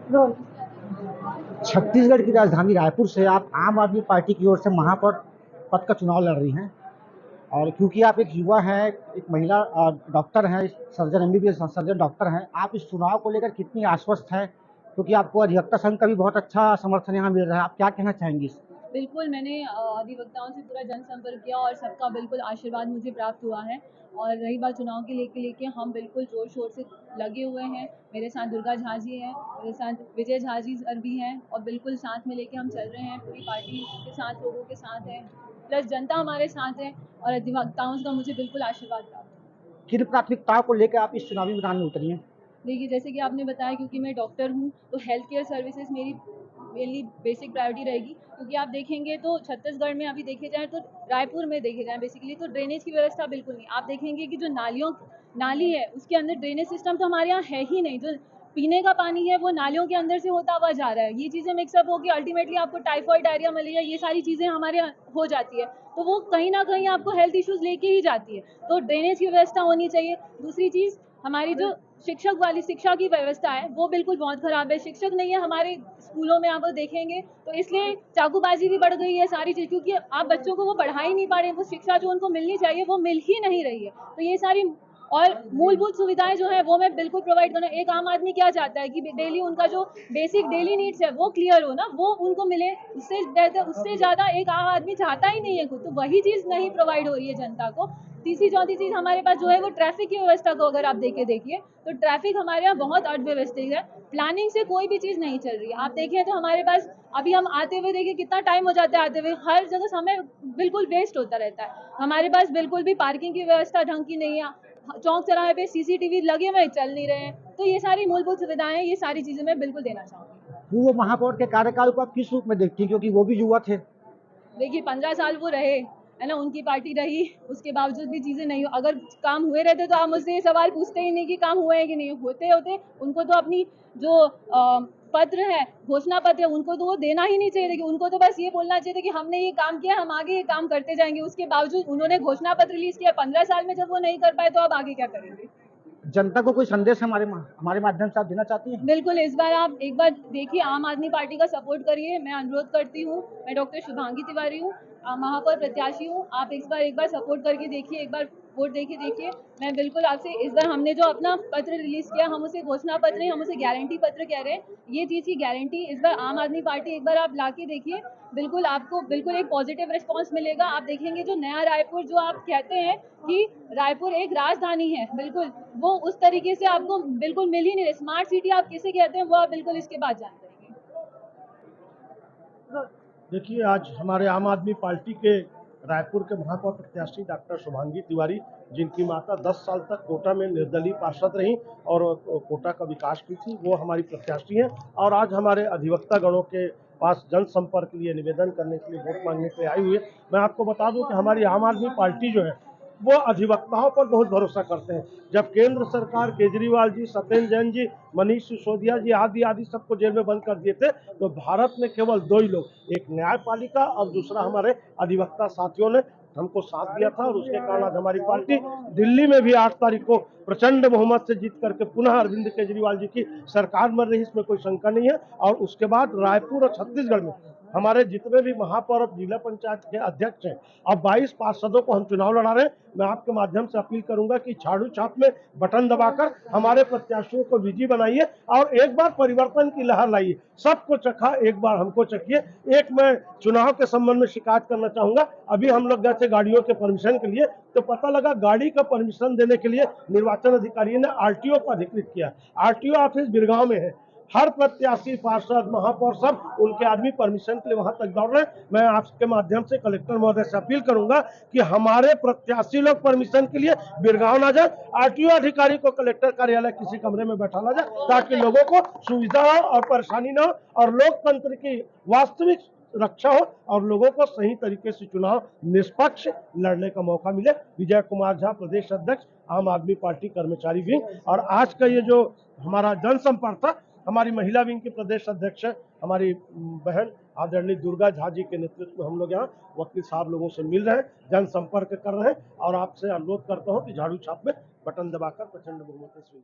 Role. Chhattisgarh की राजधानी रायपुर से आप आम आदमी पार्टी की ओर से महापौर पद का चुनाव लड़ रही हैं। और क्योंकि आप एक युवा हैं, एक महिला डॉक्टर हैं, सर्जन एमबीबीएस सर्जन डॉक्टर हैं, आप इस चुनाव को लेकर कितनी आश्वस्त हैं? क्योंकि आपको अधिवक्ता संघ का भी बहुत अच्छा समर्थन यहाँ मिल रहा है, आप क्या कहना चाहेंगी? बिल्कुल, मैंने अधिवक्ताओं से पूरा जनसंपर्क किया और सबका बिल्कुल आशीर्वाद मुझे प्राप्त हुआ है। और रही बात चुनाव के लेके हम बिल्कुल ज़ोर-शोर से लगे हुए हैं। मेरे साथ दुर्गा झा जी हैं, मेरे साथ विजय झा जी सर भी हैं और बिल्कुल साथ में लेके हम चल रहे हैं, पूरी पार्टी के साथ, लोगों के साथ हैं, प्लस जनता हमारे साथ है और अधिवक्ताओं का मुझे बिल्कुल आशीर्वाद प्राप्त है। किन प्राथमिकताओं को लेकर आप इस चुनावी मैदान में उतरी हैं? देखिए, जैसे कि आपने बताया, क्योंकि मैं डॉक्टर हूँ, तो हेल्थ केयर सर्विसेज मेरी मेनली बेसिक प्रायोरिटी रहेगी। क्योंकि आप देखेंगे तो छत्तीसगढ़ में अभी देखे जाए तो रायपुर में देखे जाए बेसिकली तो ड्रेनेज की व्यवस्था बिल्कुल नहीं। आप देखेंगे कि जो नाली है उसके अंदर ड्रेनेज सिस्टम तो हमारे यहाँ है ही नहीं। जो पीने का पानी है वो नालियों के अंदर से होता हुआ जा रहा है। ये चीज़ें मिक्सअप होकर अल्टीमेटली आपको टाइफॉइड, डायरिया, मलेरिया ये सारी चीज़ें हमारे यहाँ हो जाती है। तो वो कहीं ना कहीं आपको हेल्थ इश्यूज लेके ही जाती है। तो ड्रेनेज की व्यवस्था होनी चाहिए। दूसरी चीज़, हमारी जो शिक्षक वाली शिक्षा की व्यवस्था है वो बिल्कुल बहुत खराब है। शिक्षक नहीं है हमारे स्कूलों में, आप वो देखेंगे तो इसलिए चाकूबाजी भी बढ़ गई है सारी चीज़। क्योंकि आप बच्चों को वो पढ़ा ही नहीं पा रहे हैं, वो शिक्षा जो उनको मिलनी चाहिए वो मिल ही नहीं रही है। तो ये सारी और मूलभूत सुविधाएं जो है वो मैं बिल्कुल प्रोवाइड करूँ। एक आम आदमी क्या चाहता है कि डेली उनका जो बेसिक डेली नीड्स है वो क्लियर हो ना, वो उनको मिले। उससे बेहतर, उससे ज़्यादा एक आम आदमी चाहता ही नहीं है कुछ। तो वही चीज़ नहीं प्रोवाइड हो रही है जनता को। तीसरी चौथी चीज़ हमारे पास जो है वो ट्रैफिक की व्यवस्था को अगर आप देखिए तो ट्रैफिक हमारे यहाँ बहुत अव्यवस्थित है। प्लानिंग से कोई भी चीज़ नहीं चल रही है। आप देखें तो हमारे पास अभी हम आते हुए देखिए कितना टाइम हो जाता है आते हुए, हर जगह समय बिल्कुल वेस्ट होता रहता है। हमारे पास बिल्कुल भी पार्किंग की व्यवस्था ढंग की नहीं है। चौक चौराहे पे सीसीटीवी लगे हुए चल नहीं रहे हैं। तो ये सारी मूलभूत सुविधाएं, ये सारी चीज़ें मैं बिल्कुल देना चाहूँगी। पूर्व महापौर के कार्यकाल को आप किस रूप में देखती हैं, क्योंकि वो भी युवा थे? देखिए, 15 साल वो रहे, है ना, उनकी पार्टी रही, उसके बावजूद भी चीज़ें नहीं, अगर काम हुए रहते तो आप मुझसे ये सवाल पूछते ही नहीं कि काम हुए हैं कि नहीं। होते होते उनको तो अपनी जो पत्र है, घोषणा पत्र है, उनको तो वो देना ही नहीं चाहिए था। कि उनको तो बस ये बोलना चाहिए था कि हमने ये काम किया, हम आगे ये काम करते जाएंगे। उसके बावजूद उन्होंने घोषणा पत्र रिलीज किया 15 साल में, जब वो नहीं कर पाए तो अब आगे क्या करेंगे। जनता को कोई संदेश हमारे माध्यम से आप देना चाहती हैं? बिल्कुल, इस बार आप एक बार देखिए, आम आदमी पार्टी का सपोर्ट करिए, मैं अनुरोध करती हूँ। मैं डॉक्टर शुभांगी तिवारी हूँ, महापौर प्रत्याशी हूँ। आप इस बार एक बार सपोर्ट करके देखिए, एक बार वोट देके देखिए। मैं बिल्कुल आपसे इस बार, हमने जो अपना पत्र रिलीज़ किया, हम उसे घोषणा पत्र नहीं, हम उसे गारंटी पत्र कह रहे हैं। ये चीज़ की गारंटी इस बार आम आदमी पार्टी एक बार आप ला के देखिए, बिल्कुल आपको बिल्कुल एक पॉजिटिव रिस्पॉन्स मिलेगा। आप देखेंगे जो नया रायपुर जो आप कहते हैं कि रायपुर एक राजधानी है, बिल्कुल वो उस तरीके से आपको बिल्कुल मिल ही नहीं रही। स्मार्ट सिटी आप किसे कहते हैं वो आप बिल्कुल इसके बाद जान जाएंगे। देखिए, आज हमारे आम आदमी पार्टी के रायपुर के महापौर प्रत्याशी डॉक्टर शुभांगी तिवारी, जिनकी माता 10 साल तक कोटा में निर्दलीय पार्षद रहीं और कोटा का विकास की थी, वो हमारी प्रत्याशी हैं। और आज हमारे अधिवक्ता गणों के पास जनसंपर्क के लिए निवेदन करने के लिए, वोट मांगने के लिए आई हुई है। मैं आपको बता दूं कि हमारी आम आदमी पार्टी जो है वो अधिवक्ताओं पर बहुत भरोसा करते हैं। जब केंद्र सरकार केजरीवाल जी, सत्येंद्र जैन जी, मनीष सिसोदिया जी आदि आदि सबको जेल में बंद कर दिए थे, तो भारत में केवल दो ही लोग, एक न्यायपालिका और दूसरा हमारे अधिवक्ता साथियों ने हमको साथ दिया था। और उसके कारण आज हमारी पार्टी दिल्ली में भी 8 तारीख को प्रचंड बहुमत से जीत करके पुनः अरविंद केजरीवाल जी की सरकार बन रही, इसमें कोई शंका नहीं है। और उसके बाद रायपुर और छत्तीसगढ़ में हमारे जितने भी महापौर और जिला पंचायत के अध्यक्ष हैं, अब 22 पार्षदों को हम चुनाव लड़ा रहे हैं। मैं आपके माध्यम से अपील करूंगा कि झाड़ू छाप में बटन दबाकर हमारे प्रत्याशियों को विजयी बनाइए और एक बार परिवर्तन की लहर लाइए। सबको चखा, एक बार हमको चखिए। एक मैं चुनाव के संबंध में शिकायत करना चाहूंगा। अभी हम लोग गए थे गाड़ियों के परमिशन के लिए, तो पता लगा गाड़ी का परमिशन देने के लिए निर्वाचन अधिकारी ने आरटीओ को अधिकृत किया। आरटीओ ऑफिस बिरगांव में है। हर प्रत्याशी, पार्षद, महापौर सब उनके आदमी परमिशन के लिए वहां तक दौड़ रहे हैं। मैं आपके माध्यम से कलेक्टर महोदय से अपील करूंगा कि हमारे प्रत्याशी लोग परमिशन के लिए बिरगांव ना जाए, आरटीओ अधिकारी को कलेक्टर कार्यालय किसी कमरे में बैठा ला जाए, ताकि लोगों को सुविधा हो और परेशानी न हो और लोकतंत्र की वास्तविक रक्षा हो और लोगों को सही तरीके से चुनाव निष्पक्ष लड़ने का मौका मिले। विजय कुमार झा, प्रदेश अध्यक्ष, आम आदमी पार्टी कर्मचारी विंग। और आज का ये जो हमारा जनसंपर्क था, हमारी महिला विंग की प्रदेश अध्यक्ष हमारी बहन आदरणीय दुर्गा झा जी के नेतृत्व में हम लोग यहाँ वकील साहब लोगों से मिल रहे हैं, जनसंपर्क कर रहे हैं। और आपसे अनुरोध करता हूँ कि झाड़ू छाप में बटन दबाकर प्रचंड बहुमत से